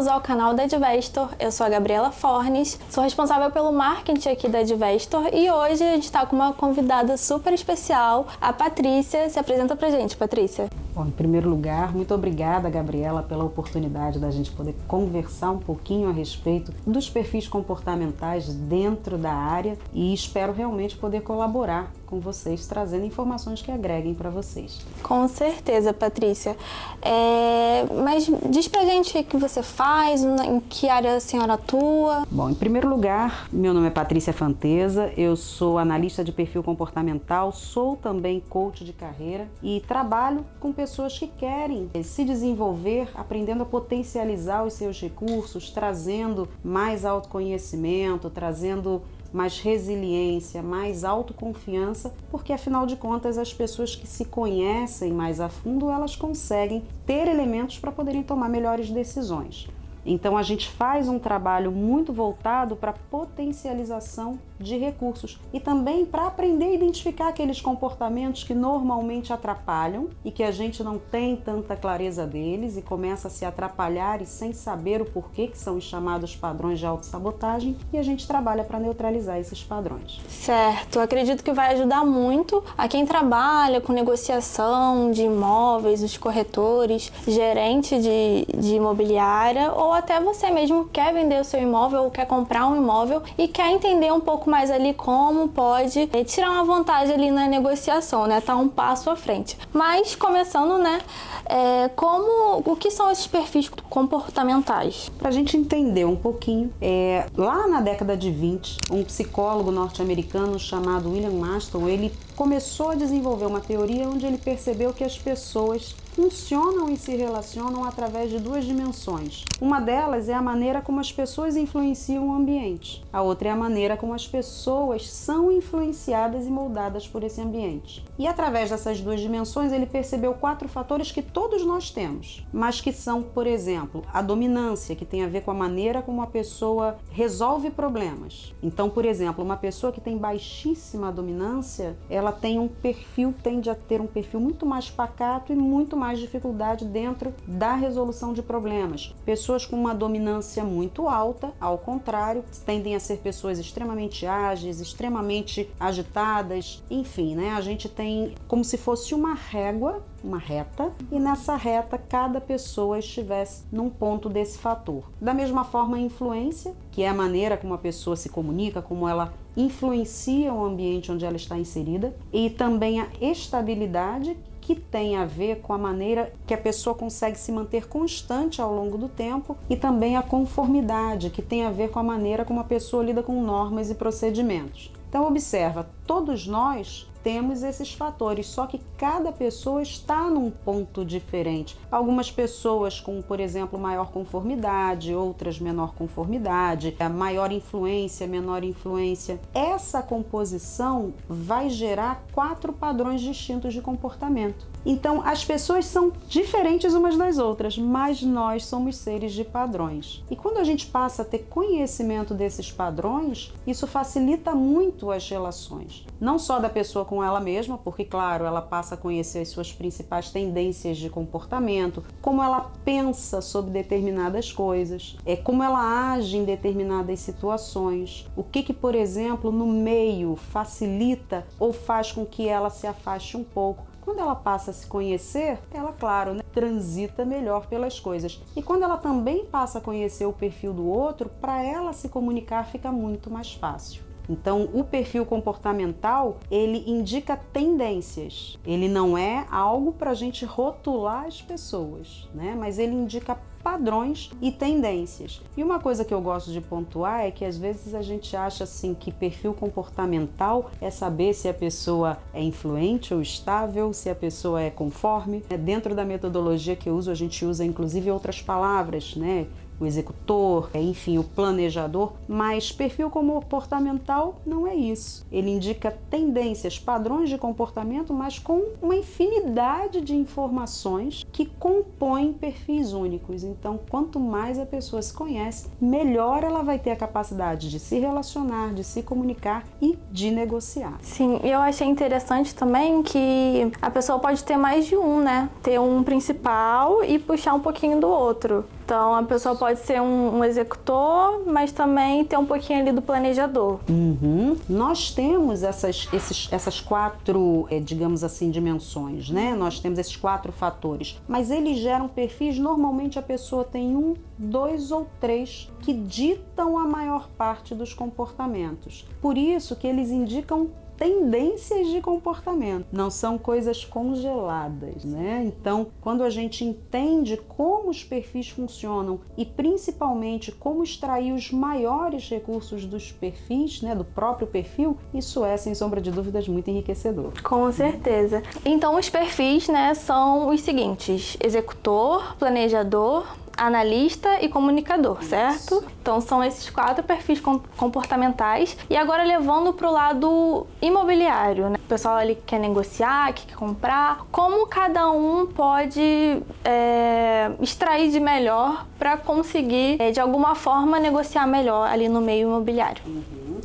bem-vindos ao canal da Advestor. Eu sou a Gabriela Fornes, sou responsável pelo marketing aqui da Advestor e hoje a gente está com uma convidada super especial, a Patrícia. Se apresenta pra gente, Patrícia. Bom, em primeiro lugar, muito obrigada, Gabriela, pela oportunidade da gente poder conversar um pouquinho a respeito dos perfis comportamentais dentro da área e espero realmente poder colaborar com vocês, trazendo informações que agreguem para vocês. Com certeza, Patrícia. Mas diz pra gente o que você faz, em que área a senhora atua. Bom, em primeiro lugar, meu nome é Patrícia Fanteza, eu sou analista de perfil comportamental, sou também coach de carreira e trabalho com pessoas que querem se desenvolver, aprendendo a potencializar os seus recursos, trazendo mais autoconhecimento, trazendo mais resiliência, mais autoconfiança, porque afinal de contas as pessoas que se conhecem mais a fundo, elas conseguem ter elementos para poderem tomar melhores decisões. Então a gente faz um trabalho muito voltado para potencialização de recursos e também para aprender a identificar aqueles comportamentos que normalmente atrapalham e que a gente não tem tanta clareza deles e começa a se atrapalhar e sem saber o porquê, que são os chamados padrões de autossabotagem, e a gente trabalha para neutralizar esses padrões. Certo, acredito que vai ajudar muito a quem trabalha com negociação de imóveis, os corretores, gerente de imobiliária, ou até você mesmo quer vender o seu imóvel ou quer comprar um imóvel e quer entender um pouco mais ali como pode tirar uma vantagem ali na negociação, né? Tá um passo à frente. Mas começando, né? O que são esses perfis comportamentais? Para a gente entender um pouquinho, lá na década de 20, um psicólogo norte-americano chamado William Maston, ele começou a desenvolver uma teoria onde ele percebeu que as pessoas funcionam e se relacionam através de duas dimensões. Uma delas é a maneira como as pessoas influenciam o ambiente. A outra é a maneira como as pessoas são influenciadas e moldadas por esse ambiente. E através dessas duas dimensões ele percebeu 4 fatores que todos nós temos, mas que são, por exemplo, a dominância, que tem a ver com a maneira como a pessoa resolve problemas. Então, por exemplo, uma pessoa que tem baixíssima dominância, ela tende a ter um perfil muito mais pacato e muito mais dificuldade dentro da resolução de problemas. Pessoas com uma dominância muito alta, ao contrário, tendem a ser pessoas extremamente ágeis, extremamente agitadas, enfim, né? A gente tem como se fosse uma régua, uma reta, e nessa reta cada pessoa estivesse num ponto desse fator. Da mesma forma, a influência, que é a maneira como a pessoa se comunica, como ela influencia o ambiente onde ela está inserida, e também a estabilidade, que tem a ver com a maneira que a pessoa consegue se manter constante ao longo do tempo, e também a conformidade, que tem a ver com a maneira como a pessoa lida com normas e procedimentos. Então observa, todos nós temos esses fatores, só que cada pessoa está num ponto diferente. Algumas pessoas com, por exemplo, maior conformidade, outras menor conformidade, maior influência, menor influência. Essa composição vai gerar 4 padrões distintos de comportamento. Então, as pessoas são diferentes umas das outras, mas nós somos seres de padrões. E quando a gente passa a ter conhecimento desses padrões, isso facilita muito as relações. Não só da pessoa com ela mesma, porque, claro, ela passa a conhecer as suas principais tendências de comportamento, como ela pensa sobre determinadas coisas, como ela age em determinadas situações, o que, por exemplo, no meio facilita ou faz com que ela se afaste um pouco. Quando ela passa a se conhecer, ela, claro, né, transita melhor pelas coisas. E quando ela também passa a conhecer o perfil do outro, para ela se comunicar fica muito mais fácil. Então, o perfil comportamental, ele indica tendências. Ele não é algo para a gente rotular as pessoas, né? Mas ele indica padrões e tendências. E uma coisa que eu gosto de pontuar é que às vezes a gente acha assim que perfil comportamental é saber se a pessoa é influente ou estável, se a pessoa é conforme. Dentro da metodologia que eu uso, a gente usa inclusive outras palavras, né? O executor, enfim, o planejador, mas perfil comportamental não é isso. Ele indica tendências, padrões de comportamento, mas com uma infinidade de informações que compõem perfis únicos. Então, quanto mais a pessoa se conhece, melhor ela vai ter a capacidade de se relacionar, de se comunicar e de negociar. Sim, eu achei interessante também que a pessoa pode ter mais de um, né? Ter um principal e puxar um pouquinho do outro. Então, a pessoa pode ser um executor, mas também ter um pouquinho ali do planejador. Nós temos essas quatro, digamos assim, dimensões, né? Nós temos esses 4 fatores, mas eles geram perfis. Normalmente a pessoa tem 1, 2 ou 3 que ditam a maior parte dos comportamentos. Por isso que eles indicam tendências de comportamento, não são coisas congeladas, né? Então, quando a gente entende como os perfis funcionam e principalmente como extrair os maiores recursos dos perfis, né, do próprio perfil, isso é, sem sombra de dúvidas, muito enriquecedor. Com certeza. Então, os perfis, né, são os seguintes: executor, planejador, analista e comunicador, certo? Então são esses 4 perfis comportamentais. E agora levando para o lado imobiliário, né? O pessoal ali quer negociar, quer comprar. Como cada um pode extrair de melhor para conseguir, de alguma forma, negociar melhor ali no meio imobiliário?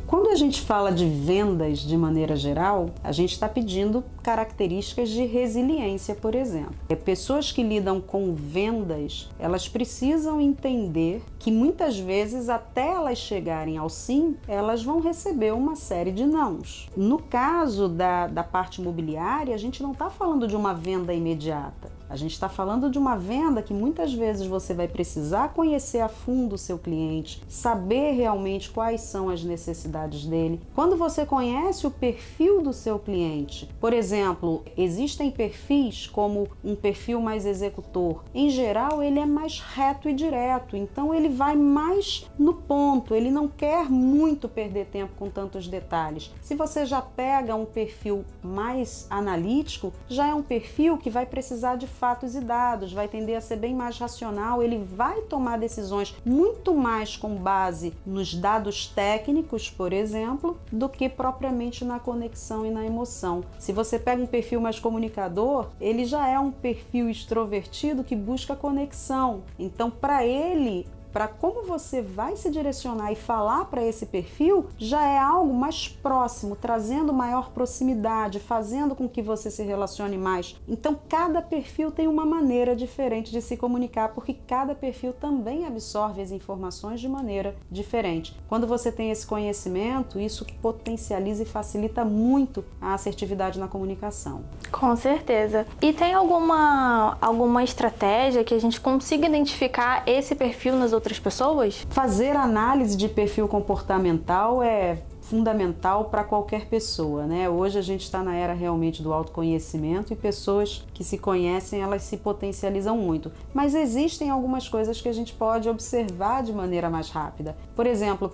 Quando a gente fala de vendas de maneira geral, a gente está pedindo características de resiliência, por exemplo. Pessoas que lidam com vendas, elas precisam entender que muitas vezes, até elas chegarem ao sim, elas vão receber uma série de nãos. No caso da parte imobiliária, a gente não está falando de uma venda imediata. A gente está falando de uma venda que muitas vezes você vai precisar conhecer a fundo o seu cliente, saber realmente quais são as necessidades dele. Quando você conhece o perfil do seu cliente, por exemplo, existem perfis como um perfil mais executor. Em geral, ele é mais reto e direto, então ele vai mais no ponto, ele não quer muito perder tempo com tantos detalhes. Se você já pega um perfil mais analítico, já é um perfil que vai precisar de fatos e dados, vai tender a ser bem mais racional, ele vai tomar decisões muito mais com base nos dados técnicos, por exemplo, do que propriamente na conexão e na emoção. Se você pega um perfil mais comunicador, ele já é um perfil extrovertido que busca conexão. Então, para ele, para como você vai se direcionar e falar para esse perfil, já é algo mais próximo, trazendo maior proximidade, fazendo com que você se relacione mais. Então, cada perfil tem uma maneira diferente de se comunicar, porque cada perfil também absorve as informações de maneira diferente. Quando você tem esse conhecimento, isso potencializa e facilita muito a assertividade na comunicação. Com certeza. E tem alguma estratégia que a gente consiga identificar esse perfil nas outras pessoas? Fazer análise de perfil comportamental é fundamental para qualquer pessoa, né? Hoje a gente está na era realmente do autoconhecimento e pessoas que se conhecem, elas se potencializam muito. Mas existem algumas coisas que a gente pode observar de maneira mais rápida. Por exemplo,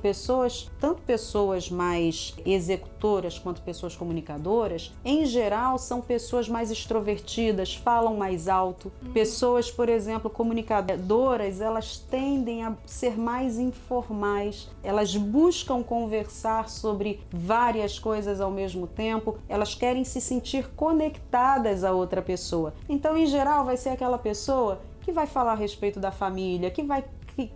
tanto pessoas mais executoras quanto pessoas comunicadoras, em geral são pessoas mais extrovertidas, falam mais alto. Pessoas, por exemplo, comunicadoras, elas tendem a ser mais informais, elas buscam conversar sobre várias coisas ao mesmo tempo, elas querem se sentir conectadas a outra pessoa. Então, em geral, vai ser aquela pessoa que vai falar a respeito da família, que vai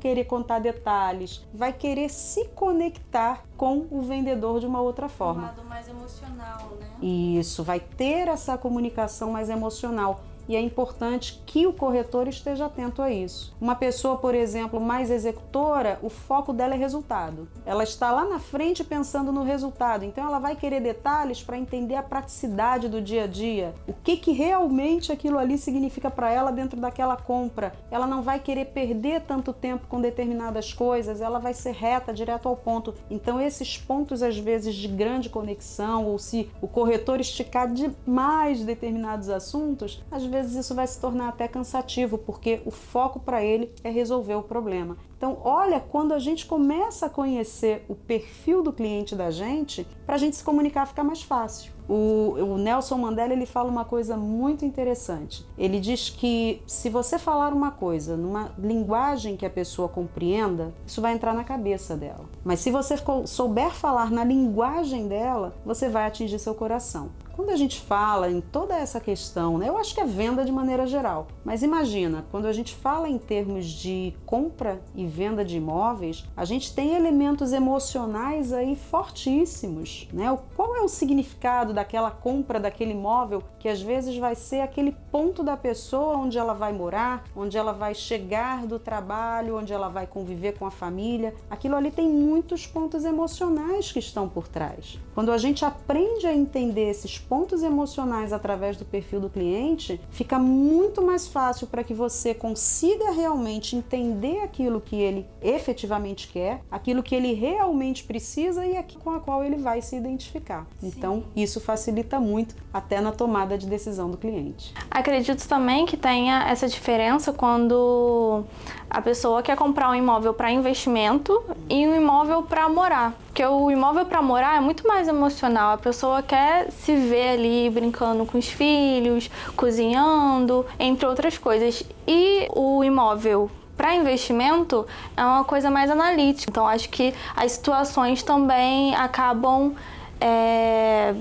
querer contar detalhes, vai querer se conectar com o vendedor de uma outra forma. Um lado mais emocional, né? Isso, vai ter essa comunicação mais emocional. E é importante que o corretor esteja atento a isso. Uma pessoa, por exemplo, mais executora, o foco dela é resultado. Ela está lá na frente pensando no resultado, então ela vai querer detalhes para entender a praticidade do dia a dia, o que realmente aquilo ali significa para ela dentro daquela compra. Ela não vai querer perder tanto tempo com determinadas coisas, ela vai ser reta, direto ao ponto. Então esses pontos, às vezes, de grande conexão, ou se o corretor esticar demais determinados assuntos, às vezes isso vai se tornar até cansativo, porque o foco para ele é resolver o problema. Então, olha, quando a gente começa a conhecer o perfil do cliente da gente, para a gente se comunicar fica mais fácil. O Nelson Mandela, ele fala uma coisa muito interessante. Ele diz que se você falar uma coisa numa linguagem que a pessoa compreenda, isso vai entrar na cabeça dela. Mas se você souber falar na linguagem dela, você vai atingir seu coração. Quando a gente fala em toda essa questão, né, eu acho que é venda de maneira geral, mas imagina, quando a gente fala em termos de compra e venda de imóveis, a gente tem elementos emocionais aí fortíssimos, né? Qual é o significado daquela compra daquele imóvel que às vezes vai ser aquele ponto da pessoa onde ela vai morar, onde ela vai chegar do trabalho, onde ela vai conviver com a família. Aquilo ali tem muitos pontos emocionais que estão por trás. Quando a gente aprende a entender esses pontos emocionais através do perfil do cliente, fica muito mais fácil para que você consiga realmente entender aquilo que ele efetivamente quer, aquilo que ele realmente precisa e aquilo com a qual ele vai se identificar. Sim. Então, isso facilita muito até na tomada de decisão do cliente. Acredito também que tenha essa diferença quando a pessoa quer comprar um imóvel para investimento e um imóvel para morar. Porque o imóvel para morar é muito mais emocional. A pessoa quer se ver ali brincando com os filhos, cozinhando, entre outras coisas. E o imóvel para investimento é uma coisa mais analítica. Então, acho que as situações também acabam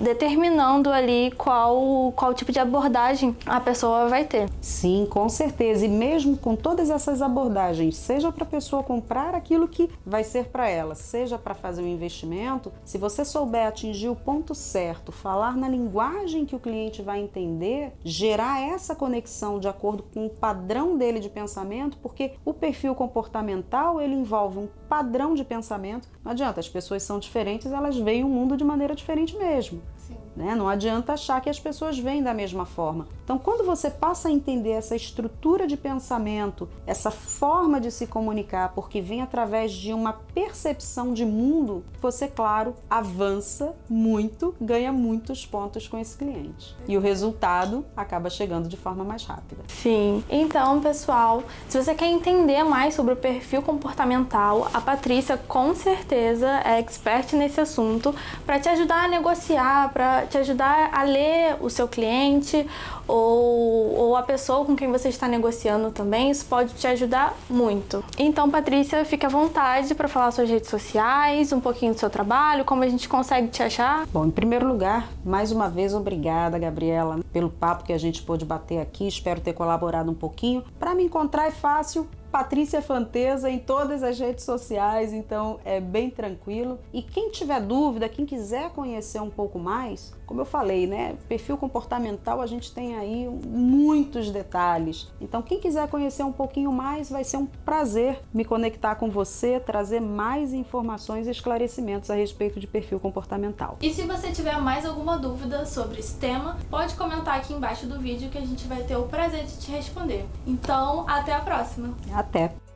determinando ali qual tipo de abordagem a pessoa vai ter. Sim, com certeza. E mesmo com todas essas abordagens, seja para a pessoa comprar aquilo que vai ser para ela, seja para fazer um investimento, se você souber atingir o ponto certo, falar na linguagem que o cliente vai entender, gerar essa conexão de acordo com o padrão dele de pensamento, porque o perfil comportamental, ele envolve um padrão de pensamento. Não adianta, as pessoas são diferentes, elas veem o mundo de maneira diferente mesmo. Sim. Né? Não adianta achar que as pessoas veem da mesma forma. Então, quando você passa a entender essa estrutura de pensamento, essa forma de se comunicar, porque vem através de uma percepção de mundo, você, claro, avança muito, ganha muitos pontos com esse cliente. E o resultado acaba chegando de forma mais rápida. Sim. Então, pessoal, se você quer entender mais sobre o perfil comportamental, a Patrícia com certeza é expert nesse assunto para te ajudar a negociar, para te ajudar a ler o seu cliente ou a pessoa com quem você está negociando também. Isso pode te ajudar muito. Então, Patrícia, fique à vontade para falar suas redes sociais, um pouquinho do seu trabalho, como a gente consegue te achar. Bom, em primeiro lugar, mais uma vez, obrigada, Gabriela, pelo papo que a gente pôde bater aqui. Espero ter colaborado um pouquinho. Para me encontrar é fácil, Patrícia Fanteza em todas as redes sociais, então é bem tranquilo. E quem tiver dúvida, quem quiser conhecer um pouco mais, como eu falei, né, perfil comportamental, a gente tem aí muitos detalhes. Então, quem quiser conhecer um pouquinho mais, vai ser um prazer me conectar com você, trazer mais informações e esclarecimentos a respeito de perfil comportamental. E se você tiver mais alguma dúvida sobre esse tema, pode comentar aqui embaixo do vídeo que a gente vai ter o prazer de te responder. Então, até a próxima! Até!